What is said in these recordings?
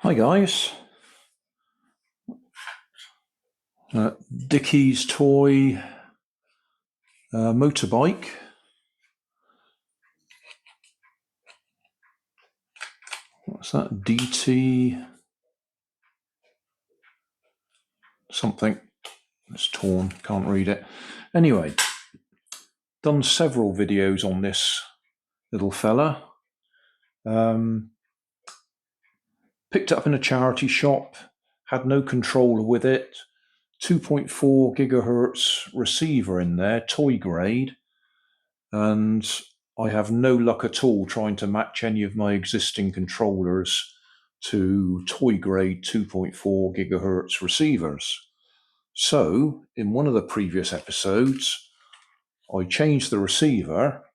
Hi guys, Dickie's toy motorbike. What's that? DT something. It's torn, can't read it. Anyway, done several videos on this little fella. Picked it up in a charity shop, had no controller with it, 2.4 gigahertz receiver in there, toy grade, and I have no luck at all trying to match any of my existing controllers to toy grade 2.4 gigahertz receivers. So, in one of the previous episodes, I changed the receiver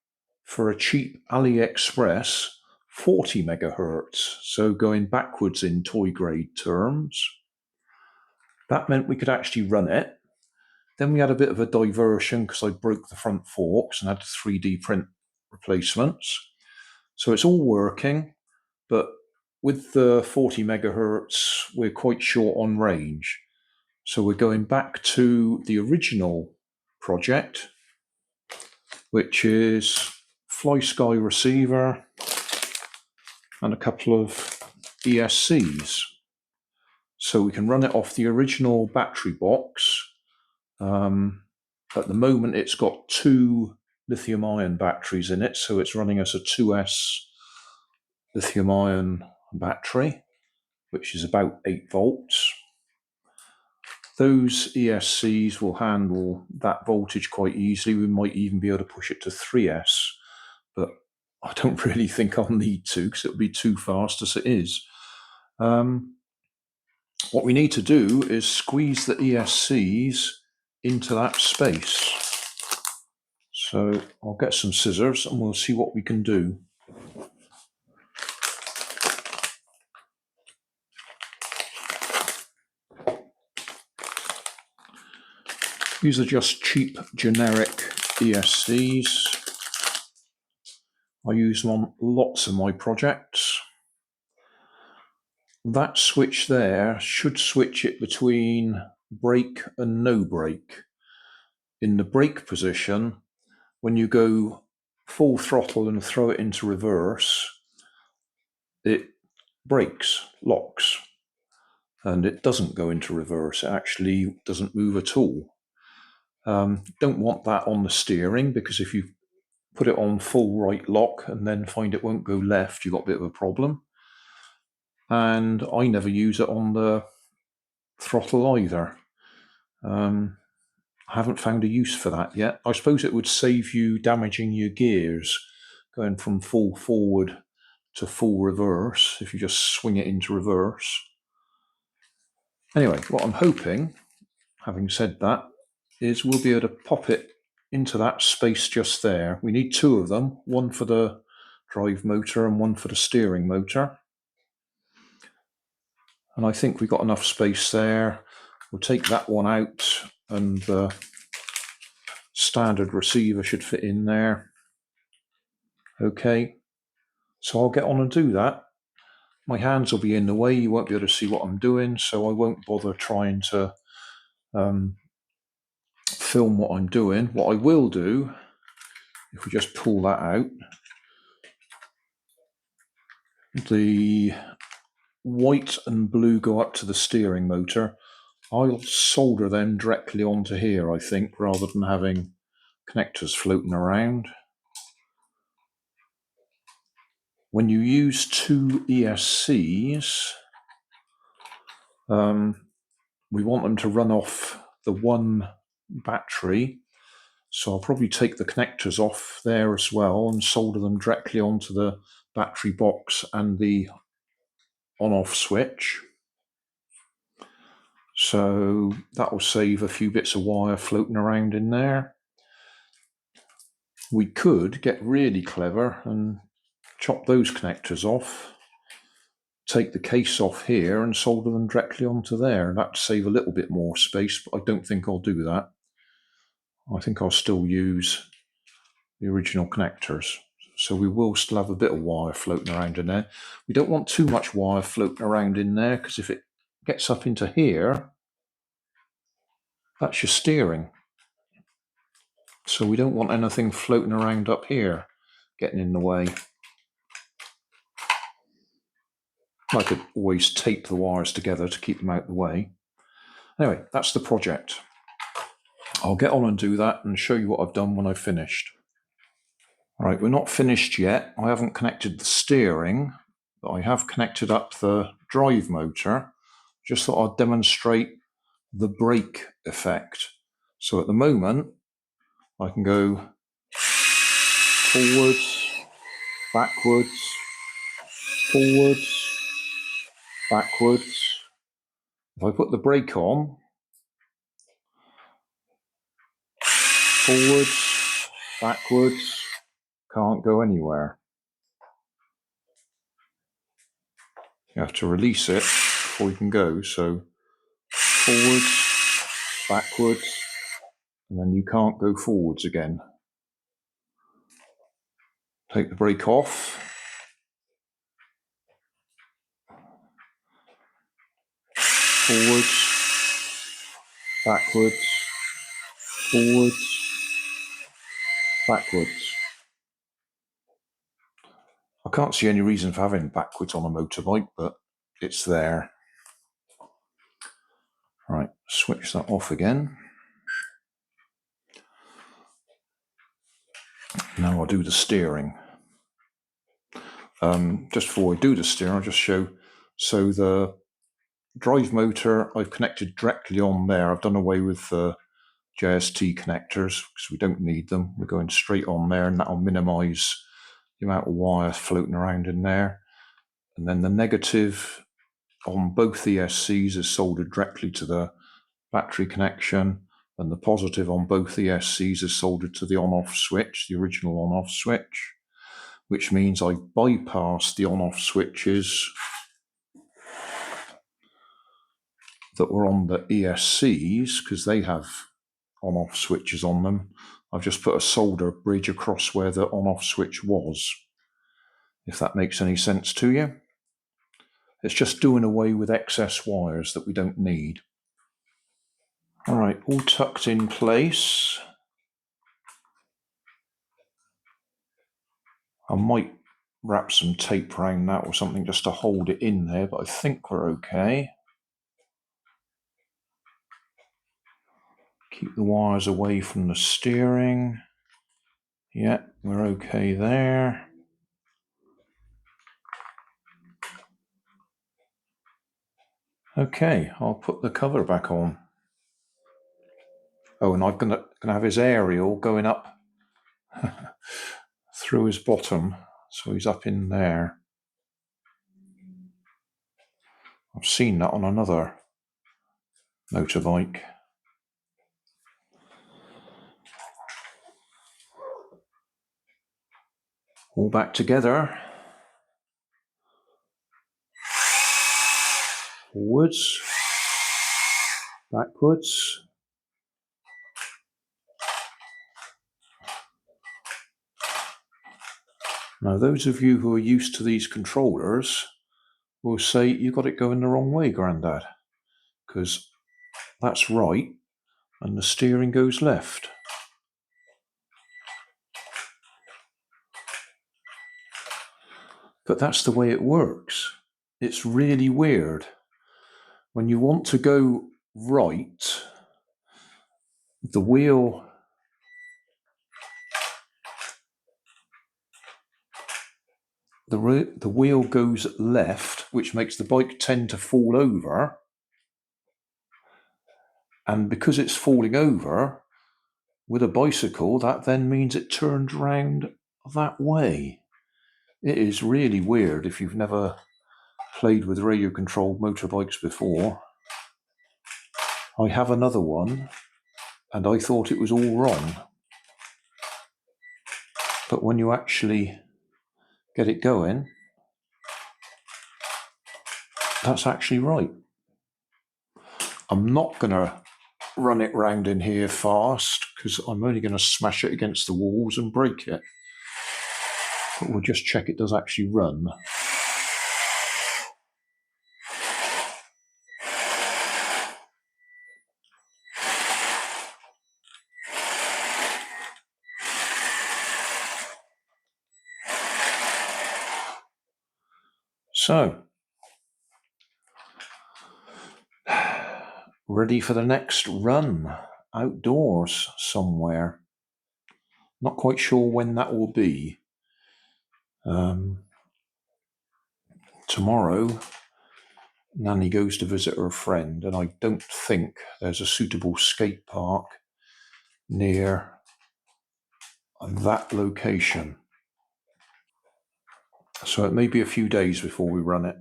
for a cheap AliExpress 40 megahertz, so going backwards in toy grade terms. That meant we could actually run it. Then we had a bit of a diversion because I broke the front forks and had to 3D print replacements. So it's all working, but with the 40 megahertz, we're quite short on range. So we're going back to the original project, which is Fly Sky receiver and a couple of ESCs. So we can run it off the original battery box. At the moment, it's got 2 lithium-ion batteries in it, so it's running us a 2S lithium-ion battery, which is about 8 volts. Those ESCs will handle that voltage quite easily. We might even be able to push it to 3S, but I don't really think I'll need to because it'll be too fast as it is. What we need to do is squeeze the ESCs into that space. So I'll get some scissors and we'll see what we can do. These are just cheap generic ESCs. I use them on lots of my projects. That switch there should switch it between brake and no brake. In the brake position, when you go full throttle and throw it into reverse, it brakes, locks, and it doesn't go into reverse. It actually doesn't move at all. Don't want that on the steering, because if you put it on full right lock and then find it won't go left, you've got a bit of a problem. And I never use it on the throttle either. I haven't found a use for that yet. I suppose it would save you damaging your gears going from full forward to full reverse if you just swing it into reverse. Anyway, what I'm hoping, having said that, is we'll be able to pop it into that space just there. We need 2 of them, one for the drive motor and one for the steering motor. And I think we've got enough space there. We'll take that one out and the standard receiver should fit in there. Okay, so I'll get on and do that. My hands will be in the way, you won't be able to see what I'm doing, so I won't bother trying to film what I'm doing. What I will do, if we just pull that out, the white and blue go up to the steering motor. I'll solder them directly onto here, I think, rather than having connectors floating around. When you use 2 ESCs, we want them to run off the one battery, so I'll probably take the connectors off there as well and solder them directly onto the battery box and the on-off switch. So that will save a few bits of wire floating around in there. We could get really clever and chop those connectors off, take the case off here and solder them directly onto there. That'd save a little bit more space, but I don't think I'll do that. I think I'll still use the original connectors. so we will still have a bit of wire floating around in there. We don't want too much wire floating around in there, because if it gets up into here, that's your steering. So we don't want anything floating around up here getting in the way. I could always tape the wires together to keep them out of the way. Anyway, that's the project. I'll get on and do that and show you what I've done when I've finished. Right, we're not finished yet. I haven't connected the steering, but I have connected up the drive motor. Just thought I'd demonstrate the brake effect. So at the moment, I can go forwards, backwards, forwards, backwards. If I put the brake on, forwards, backwards, can't go anywhere. You have to release it before you can go. So forwards, backwards, and then you can't go forwards again. Take the brake off. Forwards, backwards, forwards, backwards. I can't see any reason for having backwards on a motorbike, but it's there. Right, switch that off again. Now I'll do the steering. Just before I do the steering, I'll just show. So the drive motor, I've connected directly on there. I've done away with the JST connectors because we don't need them. We're going straight on there, and that'll minimize the amount of wire floating around in there. And then the negative on both ESCs is soldered directly to the battery connection, and the positive on both ESCs is soldered to the on-off switch, the original on-off switch, which means I bypass the on-off switches that were on the ESCs because they have on-off switches on them. I've just put a solder bridge across where the on-off switch was, if that makes any sense to you. It's just doing away with excess wires that we don't need. All right, all tucked in place. I might wrap some tape around that or something just to hold it in there, but I think we're okay. Keep the wires away from the steering. Yeah, we're okay there. Okay, I'll put the cover back on. Oh, and I'm gonna have his aerial going up through his bottom, so he's up in there. I've seen that on another motorbike. All back together. Forwards, backwards. Now, those of you who are used to these controllers will say, you got it going the wrong way, Grandad, because that's right, and the steering goes left. But that's the way it works. It's really weird. When you want to go right, the wheel goes left, which makes the bike tend to fall over. And because it's falling over, with a bicycle, that then means it turns round that way. It is really weird if you've never played with radio-controlled motorbikes before. I have another one, and I thought it was all wrong. But when you actually get it going, that's actually right. I'm not going to run it round in here fast because I'm only going to smash it against the walls and break it. but we'll just check it does actually run. So, ready for the next run outdoors somewhere. Not quite sure when that will be. Tomorrow, Nanny goes to visit her friend, and I don't think there's a suitable skate park near that location. So it may be a few days before we run it.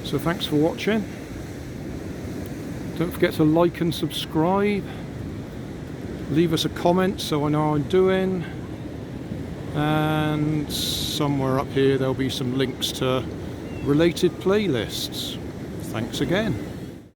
So thanks for watching. Don't forget to like and subscribe. Leave us a comment so I know how I'm doing. And somewhere up here there'll be some links to related playlists. Thanks again.